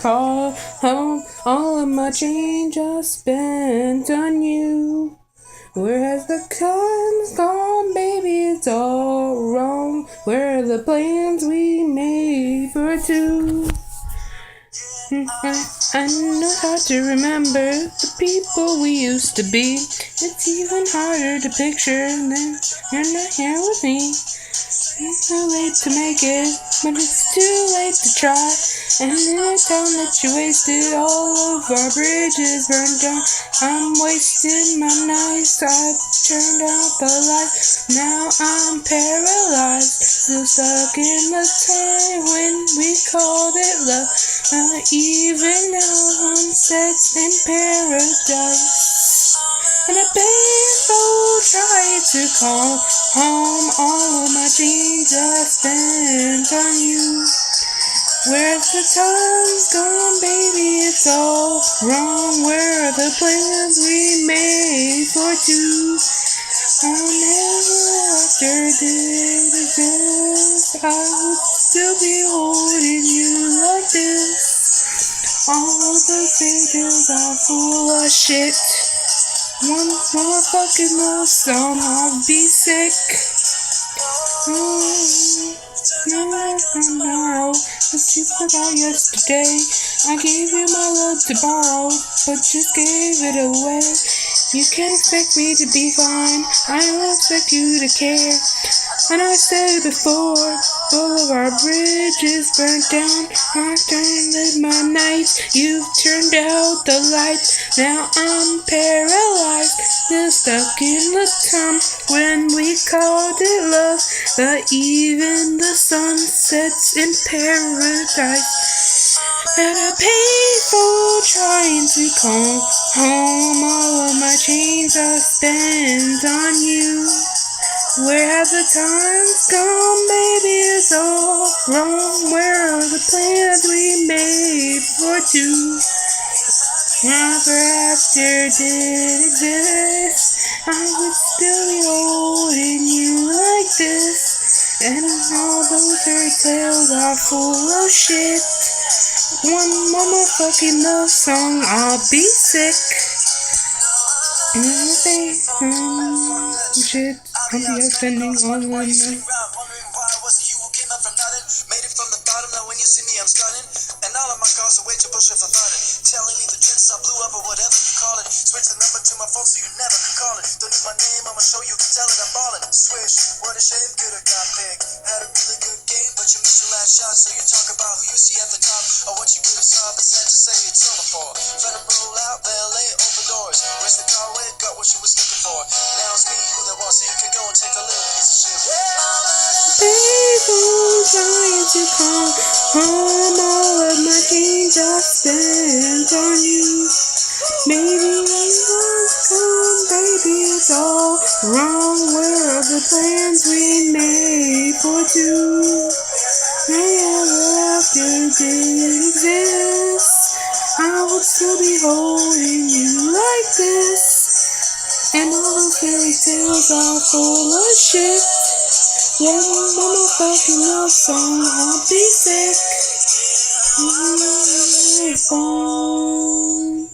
call home. All of my change I spent on you. Where has the time's gone, baby? It's all wrong. Where are the plans we made for two? I know how to remember the people we used to be. It's even harder to picture than you're not here with me. It's too late to make it, but it's too late to try. And in the time that you wasted, all of our bridges burned down. I'm wasting my nights, I've turned out the light. Now I'm paralyzed, still stuck in the time when we called it love. Even now I'm set in paradise. And a payphone tried to call home. All of my dreams I spent on you. Where's the time's gone, baby? It's all wrong. Where are the plans we made for two? I'll never after this exist. I would still be holding you like this. All the figures are full of shit. One more fucking love song, I'll be sick. Tomorrow, but you forgot yesterday. I gave you my love to borrow, but just gave it away. You can't expect me to be fine, I don't expect you to care. And I said before, all of our bridges burnt down. I turned my nights, you've turned out the light. Now I'm paralyzed, still stuck in the time when we called it love. But even the sun sets in paradise. And I pay for trying to call home. All of my chains I spent on you. Where have the times gone, baby? It's all wrong. Where are the plans we made for two? Never after did exist. I would still be holding you like this. And all those fairy tales are full of shit. One more fucking love song, I'll be sick. Shit, I'll be outstanding all the night. Made it from the bottom, now when you see me I'm stunning. And all of my cars are way too bullshit for flooding. Telling me the trends I blew up or whatever you call it. Switch the number to my phone so you never can call it. Don't need my name, I'ma show you can tell it I'm ballin'. Swish, what a shame, could've got picked. Had a really good game, but you missed your last shot. So you talk about who you see at the top or what you could've saw, but sad to say it's over for. Let them roll out, they'll lay open doors. Where's the car where it got what you was looking for? Now it's me who they want, so you can go and take a little piece of shit. People trying to call home. All of my dreams I spent on you. Maybe it's come, baby, it's all wrong. Where are the plans we made for two? Never after did exist. I would still be holding you like this. And all those fairy tales are full of shit. One more fucking love song, I'll be sick. Payphone.